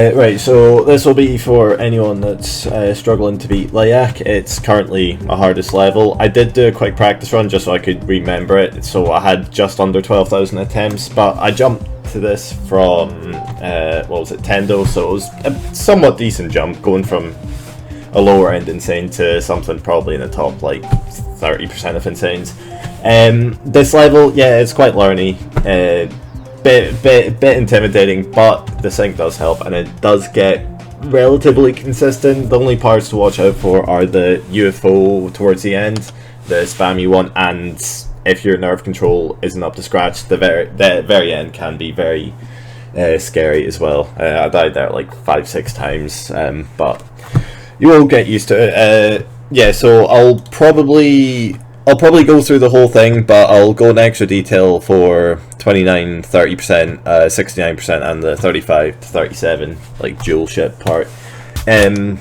Right, so this will be for anyone that's struggling to beat Leyak. It's currently my hardest level. I did do a quick practice run just so I could remember it, so I had just under 12,000 attempts, but I jumped to this from, what was it, Tendo, so it was a somewhat decent jump, going from a lower end insane to something probably in the top, like, 30% of insanes. This level, yeah, it's quite learny. Bit intimidating, but the sync does help and it does get relatively consistent. The only parts to watch out for are the UFO towards the end, the spammy one, and if your nerve control isn't up to scratch, the very end can be very scary as well. I died there like 5-6 times, but you will get used to it. Yeah, so I'll probably go through the whole thing, but I'll go in extra detail for 29, 30%, 69%, and the 35 to 37, like dual ship part. So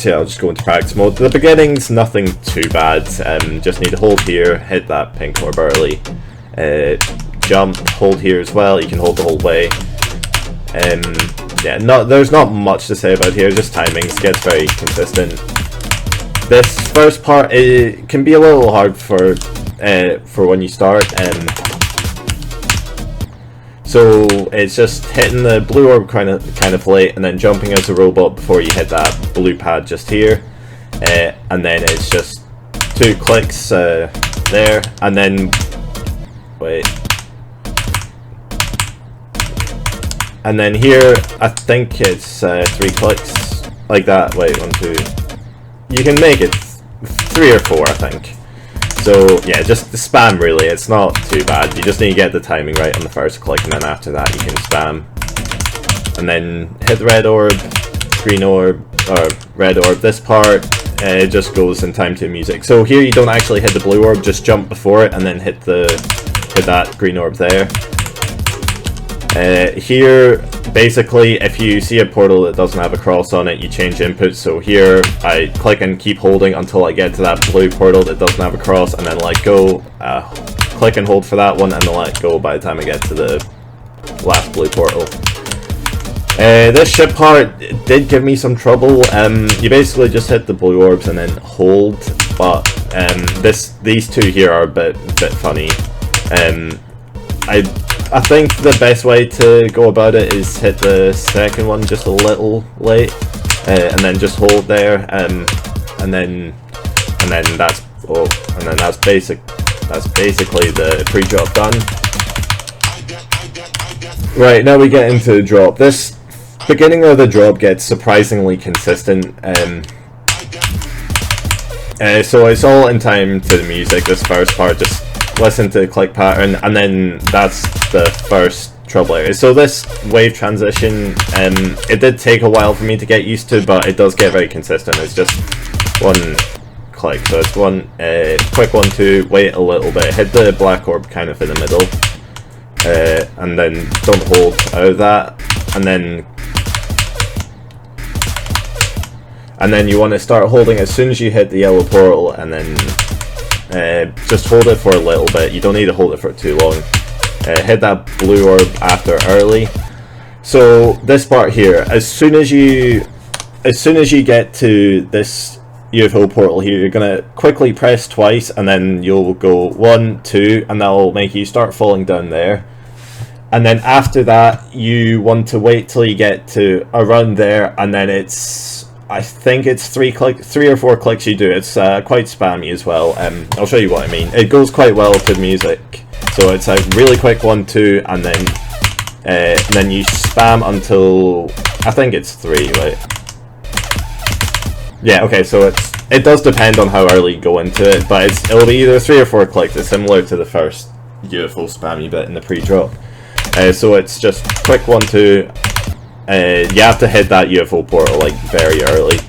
yeah, I'll just go into practice mode. The beginning's nothing too bad. Just need to hold here, hit that pink orb early, jump, hold here as well. You can hold the whole way. Yeah, there's not much to say about here. Just timings, gets very consistent. This first part, it can be a little hard for when you start. So it's just hitting the blue orb kind of late, and then jumping as a robot before you hit that blue pad just here, and then it's just 2 clicks there, and then wait, and then here I think it's 3 clicks like that. Wait, 1, 2. You can make it 3 or 4, I think. So yeah, just the spam really, it's not too bad. You just need to get the timing right on the first click, and then after that you can spam. And then hit the red orb, green orb, or red orb. This part, it just goes in time to music. So here you don't actually hit the blue orb, just jump before it and then hit that green orb there. Here, basically, if you see a portal that doesn't have a cross on it, you change input. So here, I click and keep holding until I get to that blue portal that doesn't have a cross, and then let go. Click and hold for that one, and then let go by the time I get to the last blue portal. This ship part did give me some trouble. You basically just hit the blue orbs and then hold, but these two here are a bit funny. I think the best way to go about it is hit the second one just a little late, and then just hold there, and then that's basically the pre-drop done. Right, now we get into the drop. This beginning of the drop gets surprisingly consistent. So it's all in time to the music. This first part, just listen to the click pattern, and then that's the first trouble area. So this wave transition, it did take a while for me to get used to, but it does get very consistent. It's just 1 click, so it's 1 quick 1, 2, wait a little bit, hit the black orb kind of in the middle, and then don't hold out of that, and then you want to start holding as soon as you hit the yellow portal, and then just hold it for a little bit. You don't need to hold it for too long. Hit that blue orb after early. So this part here, as soon as you get to this UFO portal here, you're gonna quickly press twice, and then you'll go 1, 2, and that'll make you start falling down there. And then after that, you want to wait till you get to around there, and then I think it's 3 or 4 clicks you do. It's quite spammy as well. I'll show you what I mean. It goes quite well to music. So it's a really quick 1, 2, and then you spam until I think it's 3. Right? Yeah. Okay. So it does depend on how early you go into it, but it'll be either 3 or 4 clicks. It's similar to the first UFO spammy bit in the pre-drop. So it's just quick 1, 2. You have to hit that UFO portal like very early,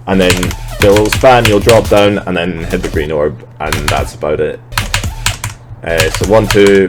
and then the little spam, you'll drop down and then hit the green orb, and that's about it. So 1, 2,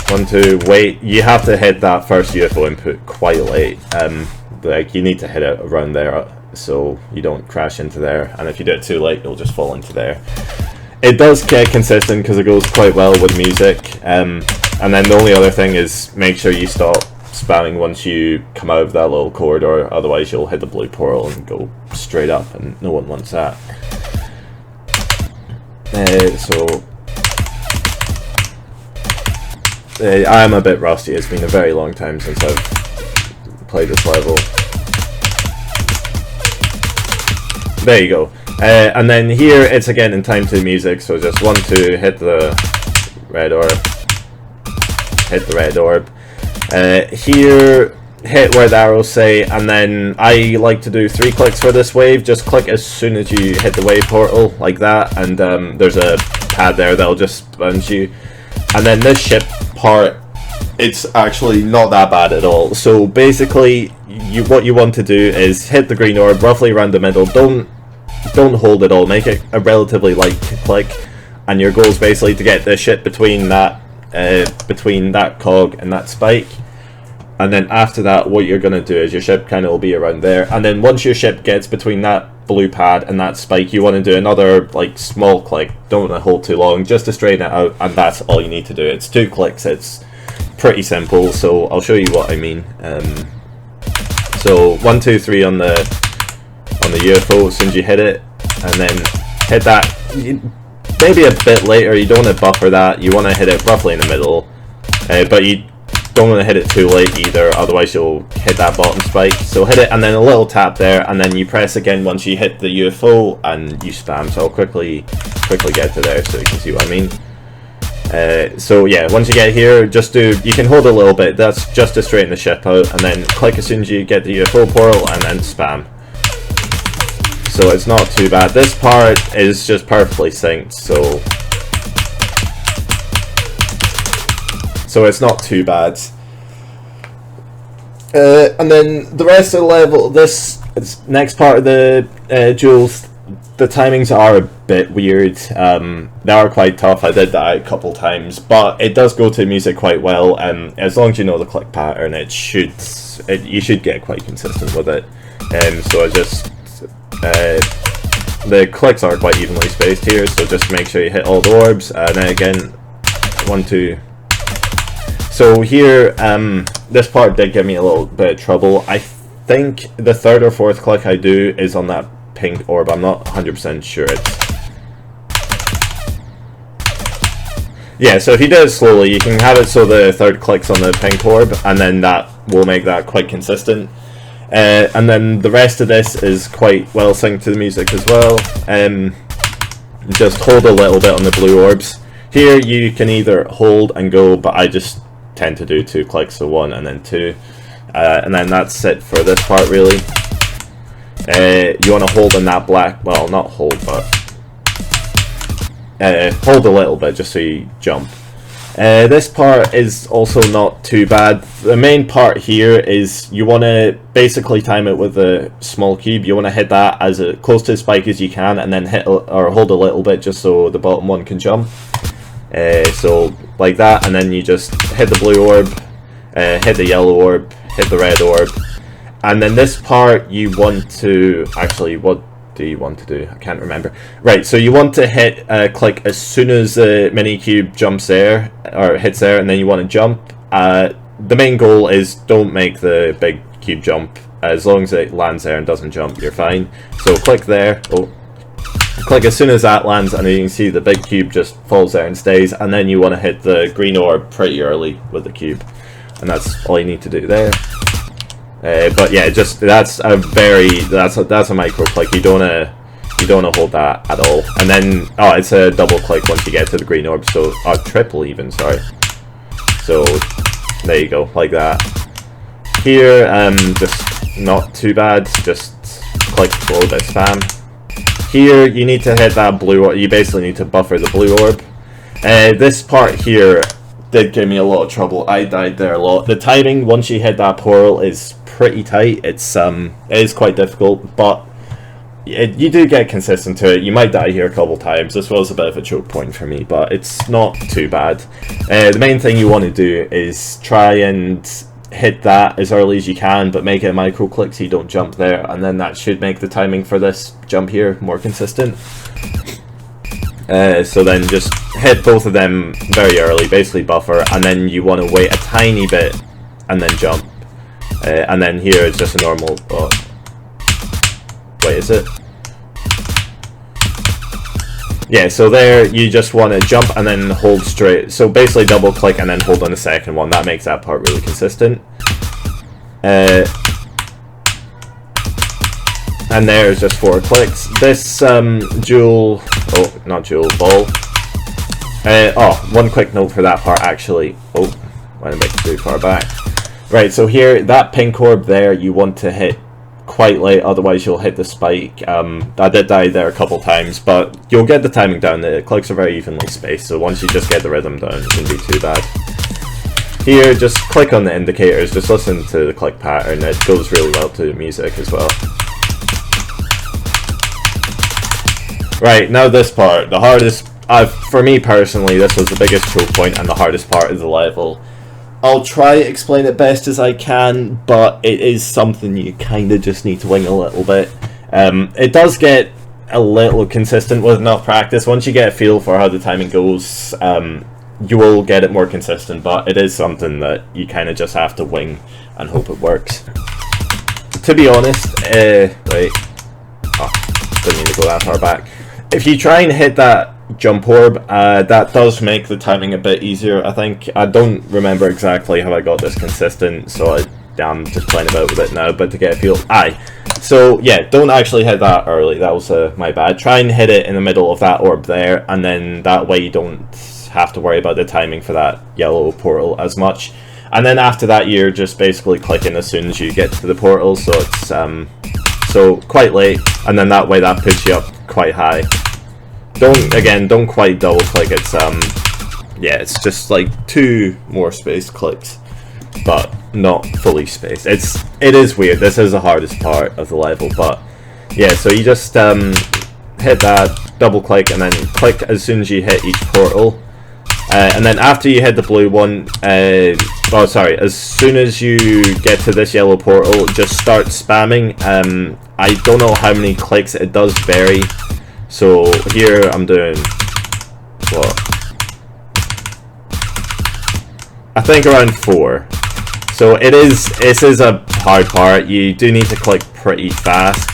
1, 2, wait. You have to hit that first UFO input quite late. Like you need to hit it around there so you don't crash into there, and if you do it too late, you'll just fall into there. It does get consistent because it goes quite well with music. And then the only other thing is make sure you stop spamming once you come out of that little corridor, otherwise you'll hit the blue portal and go straight up, and no one wants that. I'm a bit rusty. It's been a very long time since I've played this level. There you go. And then here it's again in time to the music, so just 1, 2, hit the red orb. Hit the red orb. Here, hit where the arrows say, and then I like to do 3 clicks for this wave. Just click as soon as you hit the wave portal, like that, and there's a pad there that'll just sponge you. And then this ship part, it's actually not that bad at all. So basically, what you want to do is hit the green orb roughly around the middle. Don't hold it all. Make it a relatively light click, and your goal is basically to get the ship between that cog and that spike. And then after that, what you're going to do is your ship kind of will be around there, and then once your ship gets between that blue pad and that spike, you want to do another like small click. Don't want to hold too long, just to straighten it out, and that's all you need to do. It's 2 clicks. It's pretty simple, so I'll show you what I mean. So 1, 2, 3 on the UFO as soon as you hit it, and then hit that maybe a bit later. You don't want to buffer that. You want to hit it roughly in the middle, but you don't want to hit it too late either, otherwise you'll hit that bottom spike. So hit it and then a little tap there, and then you press again once you hit the UFO and you spam. So I'll quickly get to there so you can see what I mean. So yeah, once you get here, you can hold a little bit, that's just to straighten the ship out, and then click as soon as you get the UFO portal and then spam. So it's not too bad. This part is just perfectly synced, so it's not too bad. And then the rest of the level, this next part of the duels, the timings are a bit weird. They are quite tough. I did that a couple times, but it does go to music quite well, and as long as you know the click pattern, you should get quite consistent with it. So I just the clicks are quite evenly spaced here, so just make sure you hit all the orbs, and then again 1, 2. So here, this part did give me a little bit of trouble. I think the 3rd or 4th click I do is on that pink orb. I'm not 100% sure. Yeah, so if you do it slowly, you can have it so the 3rd click's on the pink orb, and then that will make that quite consistent. And then the rest of this is quite well synced to the music as well. Just hold a little bit on the blue orbs. Here you can either hold and go, but I just tend to do 2 clicks, so 1 and then 2. And then that's it for this part really. You want to hold in that black, well not hold, but hold a little bit just so you jump. This part is also not too bad. The main part here is you want to basically time it with a small cube. You want to hit that as close to the spike as you can, and then hit or hold a little bit just so the bottom one can jump. So like that, and then you just hit the blue orb, hit the yellow orb, hit the red orb, and then this part you want to actually, what do you want to do? I can't remember. Right, so you want to hit click as soon as the mini cube jumps there or hits there, and then you want to jump. The main goal is don't make the big cube jump. As long as it lands there and doesn't jump, you're fine. So click there. Click as soon as that lands, and then you can see the big cube just falls there and stays, and then you want to hit the green orb pretty early with the cube, and that's all you need to do there. But yeah, just that's a micro click. You don't wanna hold that at all, and then it's a double click once you get to the green orb. So triple even, sorry. So there you go, like that. Here, just not too bad. Just click a little bit of spam. Here you need to hit that blue orb. You basically need to buffer the blue orb. This part here did give me a lot of trouble. I died there a lot. The timing once you hit that portal is pretty tight. It is quite difficult, but you do get consistent to it. You might die here a couple times. This was a bit of a choke point for me, but it's not too bad. The main thing you want to do is try and hit that as early as you can, but make it a micro click so you don't jump there, and then that should make the timing for this jump here more consistent. So then just hit both of them very early, basically buffer, and then you want to wait a tiny bit and then jump. And then here it's just a normal... Oh, wait, is it? Yeah, so there you just want to jump and then hold straight. So basically double click and then hold on the second one. That makes that part really consistent. And there's just 4 clicks. This dual... Oh, not dual, ball. Oh, one quick note for that part actually. Oh, went a bit too far back. Right, so here, that pink orb there, you want to hit quite late, otherwise you'll hit the spike. I did die there a couple times, but you'll get the timing down. The clicks are very evenly spaced, so once you just get the rhythm down, it shouldn't be too bad. Here, just click on the indicators, just listen to the click pattern. It goes really well to the music as well. Right, now this part, the hardest, for me personally, this was the biggest choke point and the hardest part of the level. I'll try to explain it best as I can, but it is something you kind of just need to wing a little bit. It does get a little consistent with enough practice. Once you get a feel for how the timing goes, you will get it more consistent, but it is something that you kind of just have to wing and hope it works. To be honest, wait, oh, didn't mean to go that far back. If you try and hit that jump orb, that does make the timing a bit easier. I think I don't remember exactly how I got this consistent, so I'm just playing about with it now, but to get a feel, so yeah, don't actually hit that early. That was my bad. Try and hit it in the middle of that orb there, and then that way you don't have to worry about the timing for that yellow portal as much. And then after that, you're just basically clicking as soon as you get to the portal, so it's so quite late, and then that way that puts you up quite high. Don't quite double click. It's yeah, it's just like 2 more spaced clicks, but not fully spaced. It is weird. This is the hardest part of the level, but yeah. So you just hit that, double click, and then click as soon as you hit each portal, and then after you hit the blue one, oh sorry, as soon as you get to this yellow portal, just start spamming. I don't know how many clicks. It does vary. So here I'm doing, what? I think around 4. So this is a hard part. You do need to click pretty fast.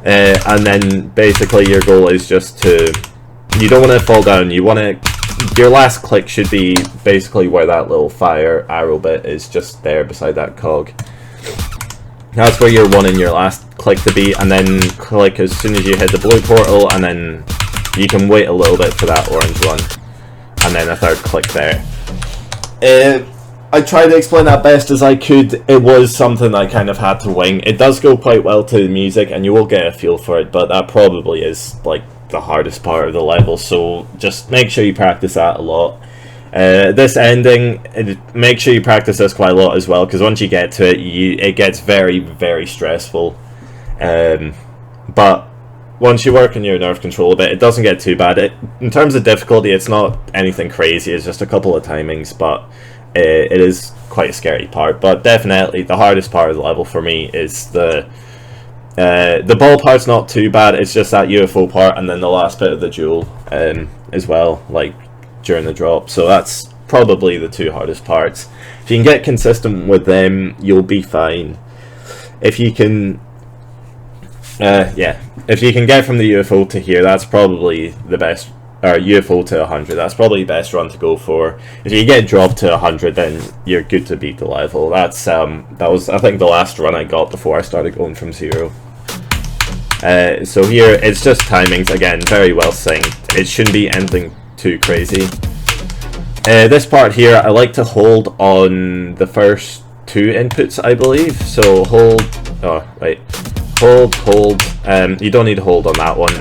And then basically your goal is just to, you don't want to fall down. You want to, your last click should be basically where that little fire arrow bit is, just there beside that cog. That's where you're wanting your last click to be, and then click as soon as you hit the blue portal, and then you can wait a little bit for that orange one, and then a 3rd click there. I tried to explain that best as I could. It was something I kind of had to wing. It does go quite well to the music, and you will get a feel for it, but that probably is like the hardest part of the level, so just make sure you practice that a lot. This ending, make sure you practice this quite a lot as well, because once you get to it, it gets very, very stressful. But once you work on your nerve control a bit, it doesn't get too bad. In terms of difficulty, it's not anything crazy. It's just a couple of timings, but it is quite a scary part. But definitely the hardest part of the level for me is the ball part's not too bad. It's just that UFO part, and then the last bit of the duel as well, like during the drop. So that's probably the 2 hardest parts. If you can get consistent with them, you'll be fine. If you can if you can get from the UFO to here, that's probably the best, or UFO to 100, that's probably the best run to go for. If you get dropped to 100, then you're good to beat the level. That's that was, I think, the last run I got before I started going from 0. So here it's just timings, again, very well synced. It shouldn't be anything too crazy. This part here, I like to hold on the first 2 inputs, I believe. So hold, oh wait, hold, you don't need to hold on that one.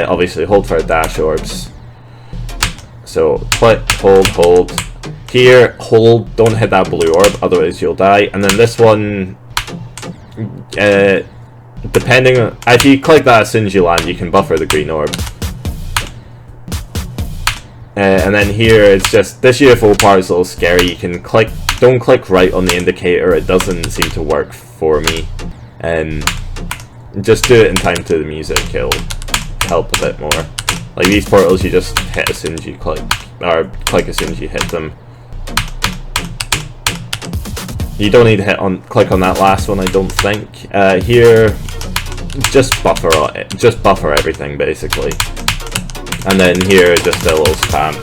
Obviously hold for dash orbs. So click, hold. Here, hold, don't hit that blue orb, otherwise you'll die. And then this one, depending on, if you click that as soon as you land, you can buffer the green orb. And then here, it's just, this UFO part is a little scary. You can click, don't click right on the indicator, it doesn't seem to work for me. Just do it in time to the music, it'll help a bit more. Like these portals, you just hit as soon as you click, or click as soon as you hit them. You don't need to click on that last one, I don't think. Here, just buffer everything basically, and then here just a little spam.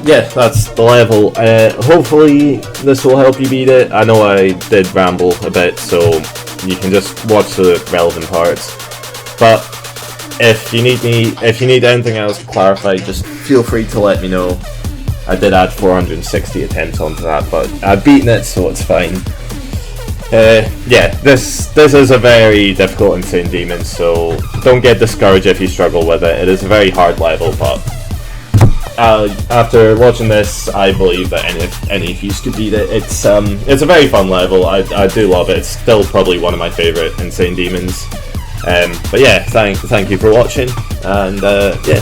Yeah, that's the level. Hopefully this will help you beat it. I know I did ramble a bit, so you can just watch the relevant parts. But if you need anything else clarified, just feel free to let me know. I did add 460 attempts onto that, but I've beaten it, so it's fine. Yeah, this is a very difficult Insane Demon, so don't get discouraged if you struggle with it. It is a very hard level, but after watching this, I believe that any of you could beat it. It's a very fun level. I do love it. It's still probably one of my favourite Insane Demons. But yeah, thank you for watching, and yeah.